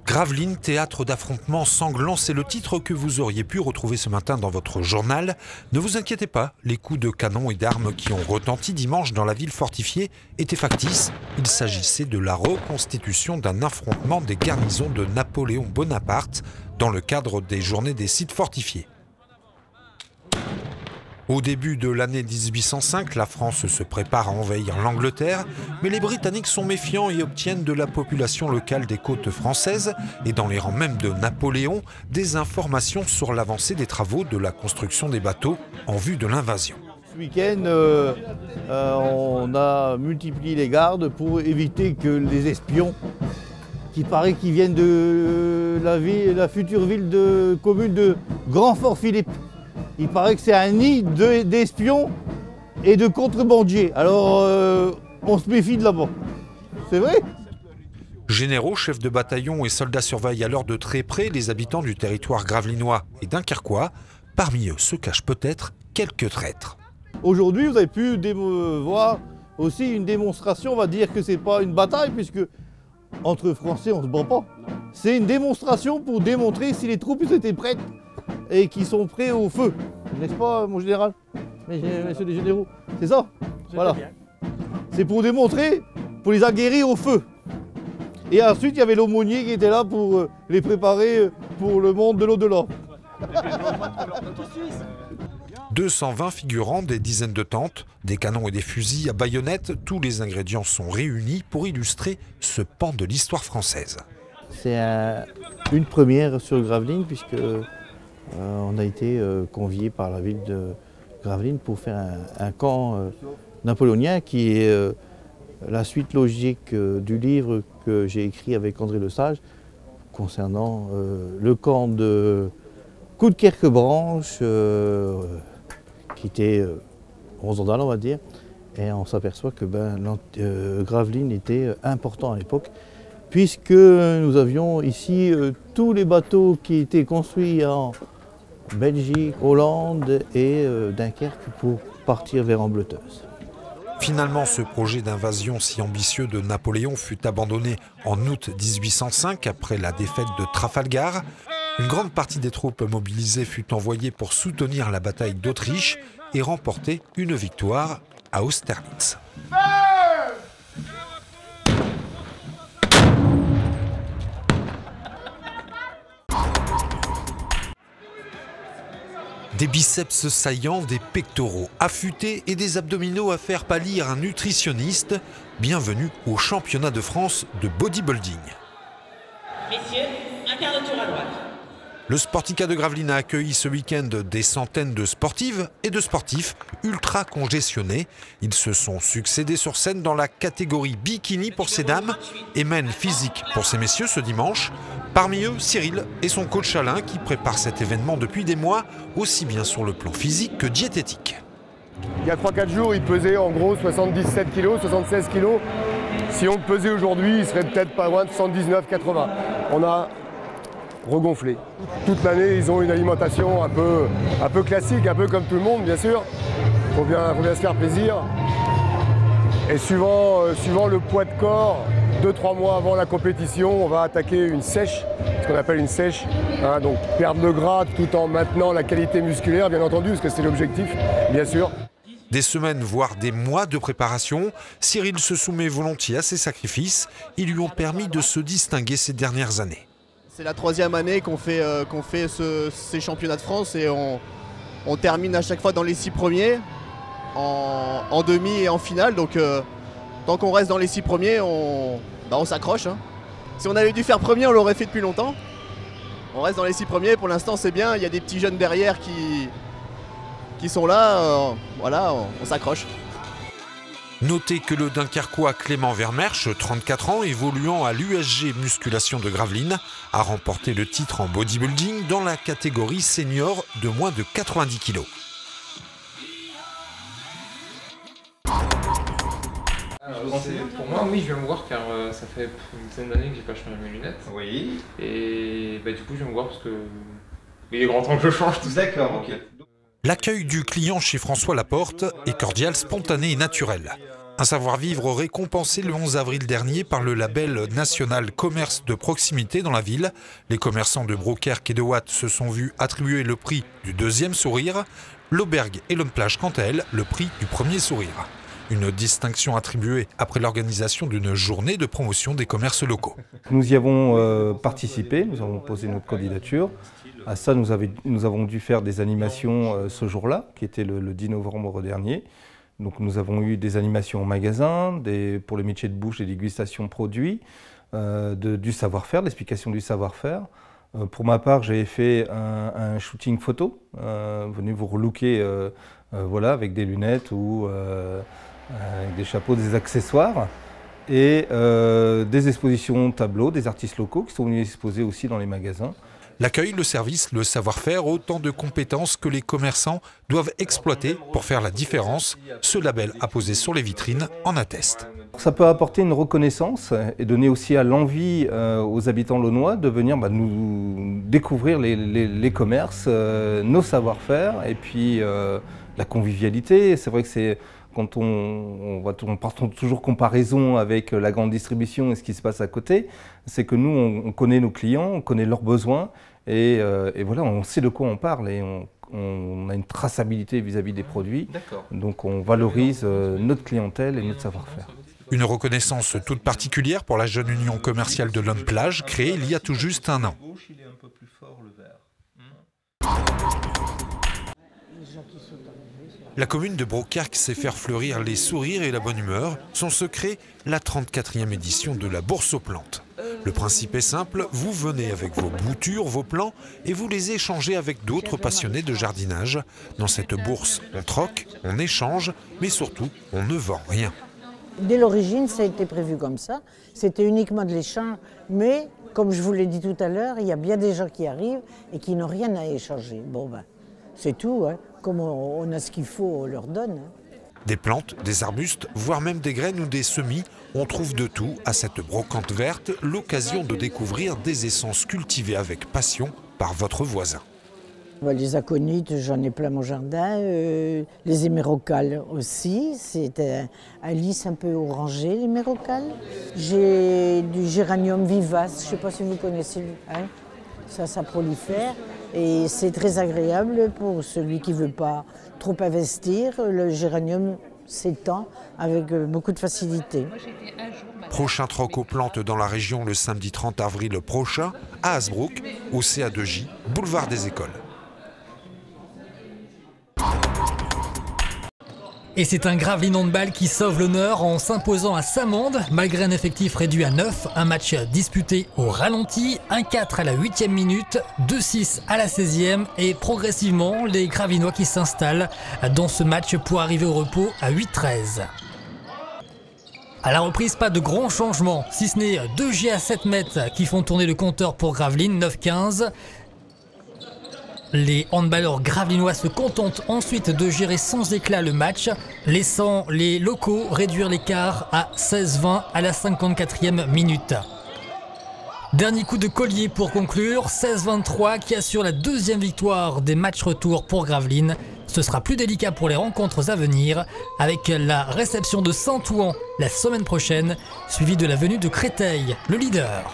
Gravelines, théâtre d'affrontements sanglants, c'est le titre que vous auriez pu retrouver ce matin dans votre journal. Ne vous inquiétez pas, les coups de canon et d'armes qui ont retenti dimanche dans la ville fortifiée étaient factices. Il s'agissait de la reconstitution d'un affrontement des garnisons de Napoléon Bonaparte dans le cadre des journées des sites fortifiés. Au début de l'année 1805, la France se prépare à envahir l'Angleterre, mais les Britanniques sont méfiants et obtiennent de la population locale des côtes françaises et dans les rangs même de Napoléon, des informations sur l'avancée des travaux de la construction des bateaux en vue de l'invasion. Ce week-end, on a multiplié les gardes pour éviter que les espions, qui paraît qu'ils viennent de la future ville commune de Grand-Fort-Philippe, il paraît que c'est un nid d'espions et de contrebandiers. Alors, on se méfie de là-bas. C'est vrai? Généraux, chefs de bataillon et soldats surveillent alors de très près les habitants du territoire gravelinois et dunkerquois. Parmi eux se cachent peut-être quelques traîtres. Aujourd'hui, vous avez pu voir aussi une démonstration, on va dire que c'est pas une bataille, puisque entre Français, on ne se bat pas. C'est une démonstration pour démontrer si les troupes étaient prêtes et qui sont prêts au feu. N'est-ce pas, mon général? Messieurs les généraux, c'est ça? Voilà. C'est pour démontrer, pour les aguerrir au feu. Et ensuite, il y avait l'aumônier qui était là pour les préparer pour le monde de l'au-delà. 220 figurants, des dizaines de tentes, des canons et des fusils à baïonnettes, tous les ingrédients sont réunis pour illustrer ce pan de l'histoire française. C'est une première sur Gravelines, puisque on a été conviés par la ville de Gravelines pour faire un camp napoléonien qui est la suite logique du livre que j'ai écrit avec André Lesage concernant le camp de Coudekerque-Branche qui était 11 ans d'âge, on va dire, et on s'aperçoit que Gravelines était important à l'époque, puisque nous avions ici tous les bateaux qui étaient construits en Belgique, Hollande et Dunkerque pour partir vers Ambleteuse. Finalement, ce projet d'invasion si ambitieux de Napoléon fut abandonné en août 1805 après la défaite de Trafalgar. Une grande partie des troupes mobilisées fut envoyée pour soutenir la bataille d'Autriche et remporter une victoire à Austerlitz. Des biceps saillants, des pectoraux affûtés et des abdominaux à faire pâlir un nutritionniste. Bienvenue au championnat de France de bodybuilding. Messieurs, un quart de tour à droite. Le Sportica de Gravelines a accueilli ce week-end des centaines de sportives et de sportifs ultra congestionnés. Ils se sont succédés sur scène dans la catégorie bikini pour ces dames et men physique pour ces messieurs ce dimanche. Parmi eux, Cyril et son coach Alain qui préparent cet événement depuis des mois, aussi bien sur le plan physique que diététique. Il y a 3-4 jours, il pesait en gros 77 kg, 76 kg. Si on le pesait aujourd'hui, il serait peut-être pas loin de 79-80. On a regonflé. Toute l'année, ils ont une alimentation un peu classique, un peu comme tout le monde, bien sûr. Il faut bien se faire plaisir. Et suivant le poids de corps, 2-3 mois avant la compétition, on va attaquer une sèche, ce qu'on appelle une sèche. Hein, donc perdre le gras tout en maintenant la qualité musculaire, bien entendu, parce que c'est l'objectif, bien sûr. Des semaines, voire des mois de préparation, Cyril se soumet volontiers à ces sacrifices. Ils lui ont permis de se distinguer ces dernières années. C'est la 3e année qu'on fait ces championnats de France et on termine à chaque fois dans les 6 premiers, en demi et en finale. Donc tant qu'on reste dans les 6 premiers, on s'accroche. Hein. Si on avait dû faire premier, on l'aurait fait depuis longtemps. On reste dans les 6 premiers, pour l'instant c'est bien, il y a des petits jeunes derrière qui sont là, voilà, on s'accroche. Notez que le Dunkerquois Clément Vermersch, 34 ans, évoluant à l'USG Musculation de Gravelines, a remporté le titre en bodybuilding dans la catégorie senior de moins de 90 kg. Pour moi, oui, je viens me voir car ça fait une dizaine d'années que j'ai pas changé mes lunettes. Oui. Et du coup, je viens me voir parce que il est grand temps que je change tout ça. D'accord, ok. L'accueil du client chez François Laporte est cordial, spontané et naturel. Un savoir-vivre récompensé le 11 avril dernier par le label national Commerce de proximité dans la ville. Les commerçants de Broekkerk et de Watt se sont vus attribuer le prix du deuxième sourire. L'Auberge et l'Homme-Plage, quant à elles, le prix du premier sourire. Une distinction attribuée après l'organisation d'une journée de promotion des commerces locaux. Nous y avons participé, nous avons posé notre candidature. À ça, nous avons dû faire des animations ce jour-là, qui était le 10 novembre dernier. Donc nous avons eu des animations au magasin, pour les métiers de bouche, des dégustations produits, du savoir-faire, l'explication du savoir-faire. Pour ma part, j'avais fait un shooting photo, venez vous relooker voilà, avec des lunettes ou avec des chapeaux, des accessoires. Et des expositions tableaux, des artistes locaux qui sont venus exposer aussi dans les magasins. L'accueil, le service, le savoir-faire, autant de compétences que les commerçants doivent exploiter pour faire la différence. Ce label apposé sur les vitrines en atteste. Ça peut apporter une reconnaissance et donner aussi à l'envie aux habitants launois de venir nous découvrir les commerces, nos savoir-faire et puis la convivialité. C'est vrai que c'est quand on part toujours comparaison avec la grande distribution et ce qui se passe à côté, c'est que nous, on connaît nos clients, on connaît leurs besoins et voilà, on sait de quoi on parle et on a une traçabilité vis-à-vis des produits. Donc on valorise notre clientèle et notre savoir-faire. Une reconnaissance toute particulière pour la jeune union commerciale de l'Homme-Plage, créée il y a tout juste un an. La commune de Broekkerk sait faire fleurir les sourires et la bonne humeur. Son secret, la 34e édition de la Bourse aux plantes. Le principe est simple, vous venez avec vos boutures, vos plants et vous les échangez avec d'autres passionnés de jardinage. Dans cette bourse, on troque, on échange, mais surtout, on ne vend rien. Dès l'origine, ça a été prévu comme ça. C'était uniquement de l'échange, mais comme je vous l'ai dit tout à l'heure, il y a bien des gens qui arrivent et qui n'ont rien à échanger. Bon ben, c'est tout, hein. Comme on a ce qu'il faut, on leur donne. Des plantes, des arbustes, voire même des graines ou des semis, on trouve de tout à cette brocante verte, l'occasion de découvrir des essences cultivées avec passion par votre voisin. Les aconites, j'en ai plein mon jardin, les hémérocales aussi, c'est un lys un peu orangé, l'hémérocale. J'ai du géranium vivace, je ne sais pas si vous connaissez, hein, ça prolifère. Et c'est très agréable pour celui qui ne veut pas trop investir. Le géranium s'étend avec beaucoup de facilité. Prochain troc aux plantes dans la région le samedi 30 avril prochain à Hasbrook, au CA2J, boulevard des Écoles. Et c'est un Gravelines Handball qui sauve l'honneur en s'imposant à Samandes, malgré un effectif réduit à 9, un match disputé au ralenti, 1-4 à la 8e minute, 2-6 à la 16e et progressivement les Gravinois qui s'installent dans ce match pour arriver au repos à 8-13. À la reprise, pas de grands changements, si ce n'est 2 jets à 7 mètres qui font tourner le compteur pour Gravelines, 9-15. Les handballeurs gravelinois se contentent ensuite de gérer sans éclat le match, laissant les locaux réduire l'écart à 16-20 à la 54e minute. Dernier coup de collier pour conclure, 16-23 qui assure la deuxième victoire des matchs retour pour Gravelines. Ce sera plus délicat pour les rencontres à venir, avec la réception de Saint-Ouen la semaine prochaine, suivie de la venue de Créteil, le leader.